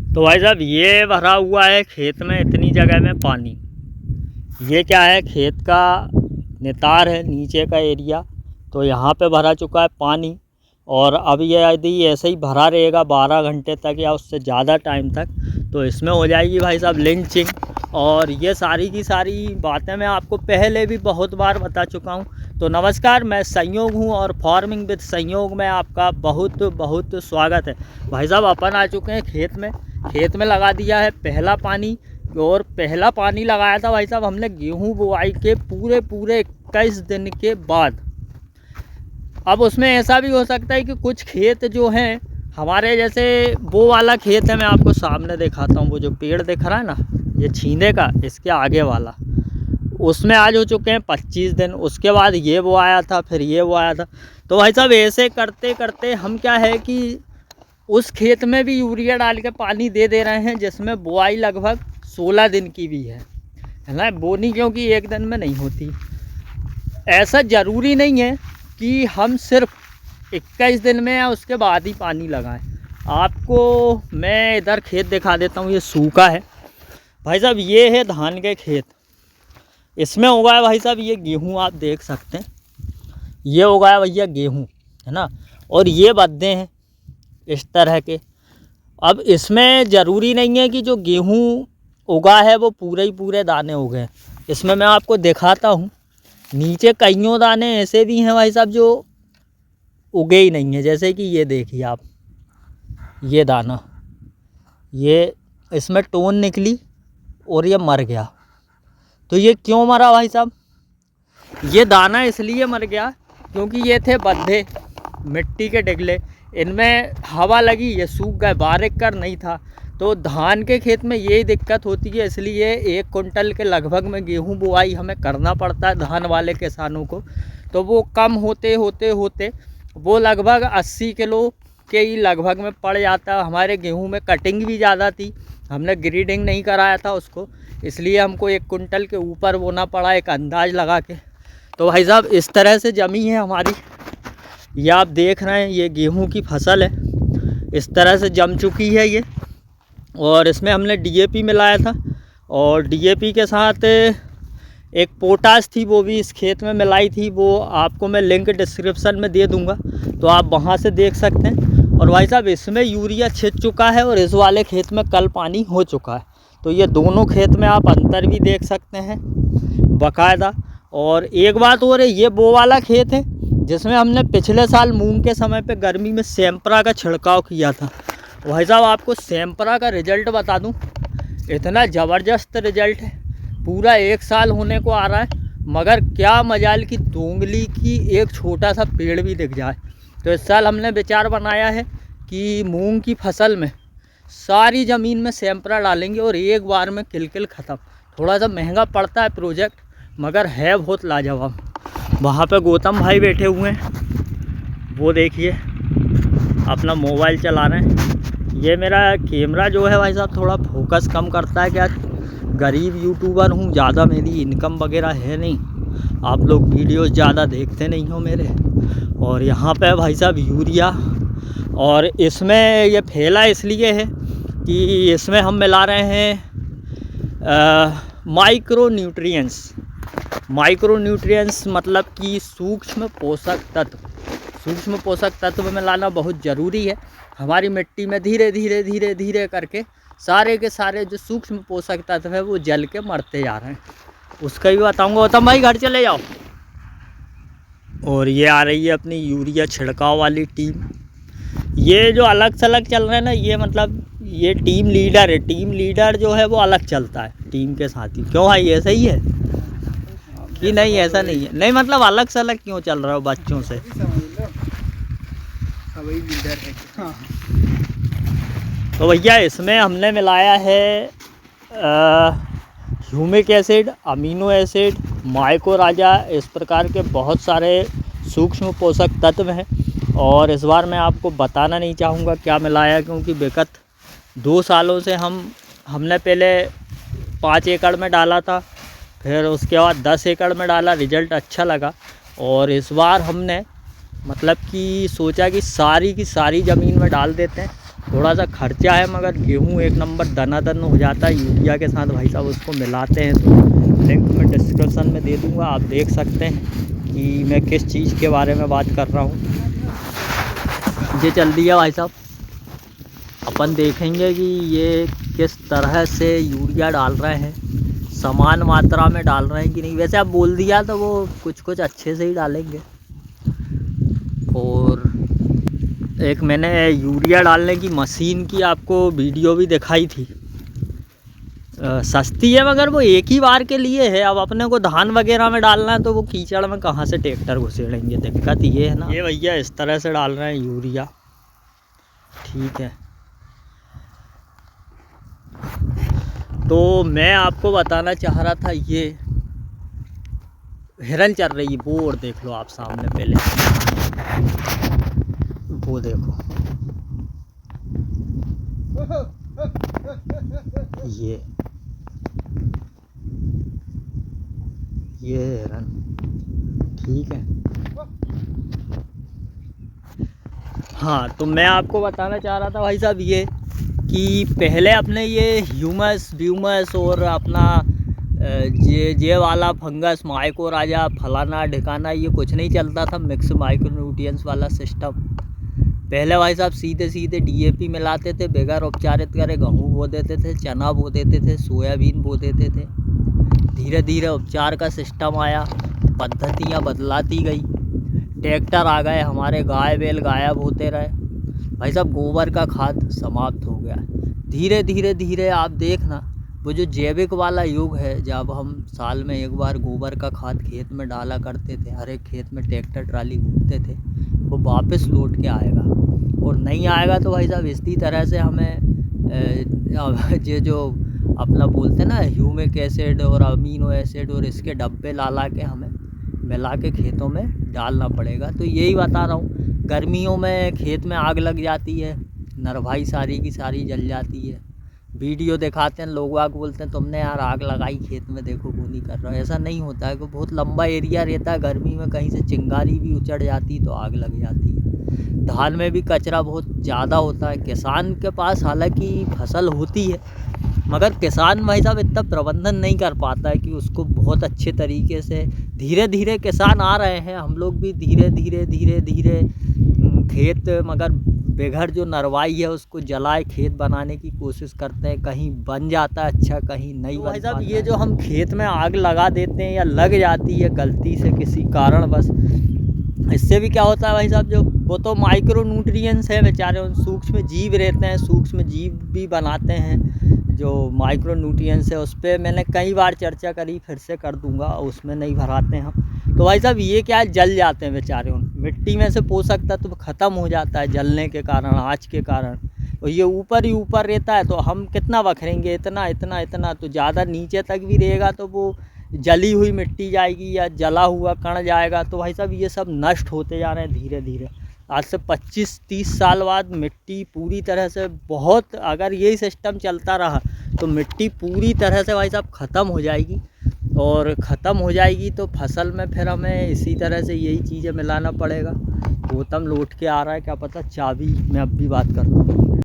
तो भाई साहब ये भरा हुआ है खेत में इतनी जगह में पानी। ये क्या है, खेत का नितार है नीचे का एरिया, तो यहाँ पे भरा चुका है पानी। और अब ये यदि ऐसे ही भरा रहेगा 12 घंटे तक या उससे ज़्यादा टाइम तक, तो इसमें हो जाएगी भाई साहब लिंचिंग। और ये सारी की सारी बातें मैं आपको पहले भी बहुत बार बता चुका हूँ। तो नमस्कार, मैं संयोग हूँ और फार्मिंग विद संयोग में आपका बहुत बहुत स्वागत है। भाई साहब अपन आ चुके हैं खेत में लगा दिया है पहला पानी। और पहला पानी लगाया था भाई साहब हमने गेहूं बुआई के पूरे 21 दिन के बाद। अब उसमें ऐसा भी हो सकता है कि कुछ खेत जो हैं हमारे, जैसे वो वाला खेत है, मैं आपको सामने दिखाता हूँ, वो जो पेड़ दिख रहा है ना, ये छीने का, इसके आगे वाला, उसमें आज हो चुके हैं 25 दिन। उसके बाद ये वो आया था, फिर ये वो आया था। तो भाई साहब ऐसे करते करते हम क्या है कि उस खेत में भी यूरिया डाल के पानी दे रहे हैं, जिसमें बुआई लगभग 16 दिन की भी है ना। बोनी क्योंकि एक दिन में नहीं होती। ऐसा ज़रूरी नहीं है कि हम सिर्फ 21 दिन में या उसके बाद ही पानी लगाएं। आपको मैं इधर खेत दिखा देता हूँ, ये सूखा है भाई साहब। ये है धान के खेत, इसमें उगाया भाई साहब ये गेहूँ, आप देख सकते हैं ये उगाया भैया गेहूँ, है ना। और ये बद्दे हैं इस तरह के। अब इसमें ज़रूरी नहीं है कि जो गेहूँ उगा है वो पूरे दाने उगे। इसमें मैं आपको दिखाता हूँ, नीचे कईयों दाने ऐसे भी हैं भाई साहब जो उगे ही नहीं है। जैसे कि ये देखिए आप, ये दाना, ये इसमें टोन निकली और ये मर गया। तो ये क्यों मरा भाई साहब? ये दाना इसलिए मर गया क्योंकि ये थे बद्दे, मिट्टी के डिगले, इनमें हवा लगी, ये सूख गए, बारीक कर नहीं था। तो धान के खेत में यही दिक्कत होती है, इसलिए 1 कुंटल के लगभग में गेहूं बुआई हमें करना पड़ता है धान वाले किसानों को। तो वो कम होते होते होते वो लगभग 80 किलो के ही लगभग में पड़ जाता। हमारे गेहूं में कटिंग भी ज़्यादा थी, हमने ग्रीडिंग नहीं कराया था उसको, इसलिए हमको 1 कुंटल के ऊपर बोना पड़ा एक अंदाज़ लगा के। तो भाई साहब इस तरह से जमी है हमारी, ये आप देख रहे हैं, ये गेहूं की फसल है, इस तरह से जम चुकी है ये। और इसमें हमने डीएपी मिलाया था, और डीएपी के साथ एक पोटाश थी, वो भी इस खेत में मिलाई थी। वो आपको मैं लिंक डिस्क्रिप्शन में दे दूंगा, तो आप वहां से देख सकते हैं। और भाई साहब इसमें यूरिया छिट चुका है और इस वाले खेत में कल पानी हो चुका है। तो ये दोनों खेत में आप अंतर भी देख सकते हैं बाकायदा। और एक बात और है, ये वो वाला खेत है जिसमें हमने पिछले साल मूंग के समय पे गर्मी में सैंपरा का छिड़काव किया था। भाई साहब आपको सैंपरा का रिज़ल्ट बता दूं, इतना ज़बरदस्त रिज़ल्ट है, पूरा 1 साल होने को आ रहा है, मगर क्या मजाल की दोंगली की एक छोटा सा पेड़ भी दिख जाए। तो इस साल हमने विचार बनाया है कि मूंग की फसल में सारी ज़मीन में सैंपरा डालेंगे और एक बार में किल ख़त्म। थोड़ा सा महंगा पड़ता है प्रोजेक्ट, मगर है बहुत लाजवाब। वहाँ पे गौतम भाई बैठे हुए हैं, वो देखिए अपना मोबाइल चला रहे हैं। ये मेरा कैमरा जो है भाई साहब थोड़ा फोकस कम करता है, क्या गरीब यूट्यूबर हूँ, ज़्यादा मेरी इनकम वगैरह है नहीं, आप लोग वीडियोस ज़्यादा देखते नहीं हो मेरे। और यहाँ पे भाई साहब यूरिया, और इसमें ये फैला इसलिए है कि इसमें हम मिला रहे हैं माइक्रो न्यूट्रिएंट्स मतलब कि सूक्ष्म पोषक तत्व मिलाना बहुत ज़रूरी है। हमारी मिट्टी में धीरे धीरे करके सारे के सारे जो सूक्ष्म पोषक तत्व है वो जल के मरते जा रहे हैं। उसका भी बताऊंगा। गौतम भाई घर चले जाओ। और ये आ रही है अपनी यूरिया छिड़काव वाली टीम। ये जो अलग थलग चल रहे हैं ना, ये मतलब ये टीम लीडर है। टीम लीडर जो है वो अलग चलता है टीम के साथी। क्यों भाई, ऐसा ही है कि नहीं? ऐसा नहीं है, नहीं मतलब अलग से अलग क्यों चल रहा हो बच्चों से? लीडर है। हाँ। तो भैया इसमें हमने मिलाया है ह्यूमिक एसिड, अमीनो एसिड, माइकोराजा, इस प्रकार के बहुत सारे सूक्ष्म पोषक तत्व हैं। और इस बार मैं आपको बताना नहीं चाहूँगा क्या मिलाया, क्योंकि विगत 2 सालों से हमने पहले 5 एकड़ में डाला था, फिर उसके बाद 10 एकड़ में डाला, रिज़ल्ट अच्छा लगा। और इस बार हमने मतलब कि सोचा कि सारी की सारी ज़मीन में डाल देते हैं। थोड़ा सा खर्चा है, मगर गेहूँ एक नंबर दनादन हो जाता है यूरिया के साथ भाई साहब। उसको मिलाते हैं तो लिंक मैं डिस्क्रिप्शन में दे दूँगा, आप देख सकते हैं कि मैं किस चीज़ के बारे में बात कर रहा हूँ। ये चल दिया भाई साहब, अपन देखेंगे कि ये किस तरह से यूरिया डाल रहे हैं, समान मात्रा में डाल रहे हैं कि नहीं। वैसे आप बोल दिया तो वो कुछ कुछ अच्छे से ही डालेंगे। और एक मैंने यूरिया डालने की मशीन की आपको वीडियो भी दिखाई थी, सस्ती है मगर वो एक ही बार के लिए है। अब अपने को धान वगैरह में डालना है तो वो कीचड़ में कहाँ से ट्रैक्टर घुसेड़ेंगे, दिक्कत ये है ना। ये भैया इस तरह से डाल रहे हैं यूरिया, ठीक है। तो मैं आपको बताना चाह रहा था, ये हिरन चल रही है वो, और देख लो आप सामने पहले वो देखो, ये हिरन, ठीक है। हाँ, तो मैं आपको बताना चाह रहा था भाई साहब ये कि पहले अपने ये ह्यूमस व्यूमस और अपना ये वाला फंगस माइकोराजा फलाना ढिकाना ये कुछ नहीं चलता था, मिक्स माइक्रोन्यूट्रिएंट्स वाला सिस्टम। पहले भाई साहब सीधे सीधे डीएपी मिलाते थे, बगैर उपचारित करे गेहूँ बो देते थे, चना बो देते थे, सोयाबीन बो देते थे। धीरे धीरे उपचार का सिस्टम आया, पद्धतियाँ बदलाती गई, ट्रैक्टर आ गए, हमारे गाय बैल गायब होते रहे भाई साहब, गोबर का खाद समाप्त हो गया। धीरे धीरे धीरे आप देखना, वो जो जैविक वाला युग है, जब हम साल में एक बार गोबर का खाद खेत में डाला करते थे, हर एक खेत में ट्रैक्टर ट्राली घूमते थे, वो वापस लौट के आएगा। और नहीं आएगा तो भाई साहब इसी तरह से हमें ये जो अपना बोलते हैं ना ह्यूमिक एसिड और अमीनो एसिड और इसके डब्बे ला के हमें मिला के खेतों में डालना पड़ेगा। तो यही बता रहा हूँ, गर्मियों में खेत में आग लग जाती है, नरभाई सारी की सारी जल जाती है। वीडियो दिखाते हैं, लोग आग बोलते हैं तुमने यार आग लगाई खेत में, देखो वो नहीं कर रहा। ऐसा नहीं होता है कि बहुत लंबा एरिया रहता है, गर्मी में कहीं से चिंगारी भी उचड़ जाती तो आग लग जाती है। धान में भी कचरा बहुत ज़्यादा होता है। किसान के पास हालांकि फसल होती है, मगर किसान भाई साहब इतना प्रबंधन नहीं कर पाता है कि उसको बहुत अच्छे तरीके से। धीरे धीरे किसान आ रहे हैं, हम लोग भी धीरे धीरे खेत, मगर बेघर जो नरवाई है उसको जलाए खेत बनाने की कोशिश करते हैं। कहीं बन जाता है अच्छा, कहीं नहीं। भाई साहब ये जो हम खेत में आग लगा देते हैं या लग जाती है गलती से किसी कारण बस, इससे भी क्या होता है भाई साहब, जो वो तो माइक्रो न्यूट्रिएंट्स है बेचारे, उन सूक्ष्म जीव रहते हैं, सूक्ष्म जीव भी बनाते हैं जो माइक्रो न्यूट्रिएंट्स है। उस पर मैंने कई बार चर्चा करी, फिर से कर दूंगा, उसमें नहीं भराते हैं हम। तो भाई साहब ये क्या है, जल जाते हैं बेचारे, उन मिट्टी में से पोषक तत्व ख़त्म हो जाता है जलने के कारण, आँच के कारण। और ये ऊपर ही ऊपर रहता है तो हम कितना बखरेंगे, इतना इतना इतना, तो ज़्यादा नीचे तक भी रहेगा तो वो जली हुई मिट्टी जाएगी या जला हुआ कण जाएगा। तो भाई साहब ये सब नष्ट होते जा रहे हैं धीरे धीरे। आज से 25-30 साल बाद मिट्टी पूरी तरह से, बहुत अगर यही सिस्टम चलता रहा तो मिट्टी पूरी तरह से भाई साहब ख़त्म हो जाएगी। और ख़त्म हो जाएगी तो फसल में फिर हमें इसी तरह से यही चीज़ें मिलाना पड़ेगा। गौतम लौट के आ रहा है, क्या पता चाबी, मैं अब भी बात करता हूँ।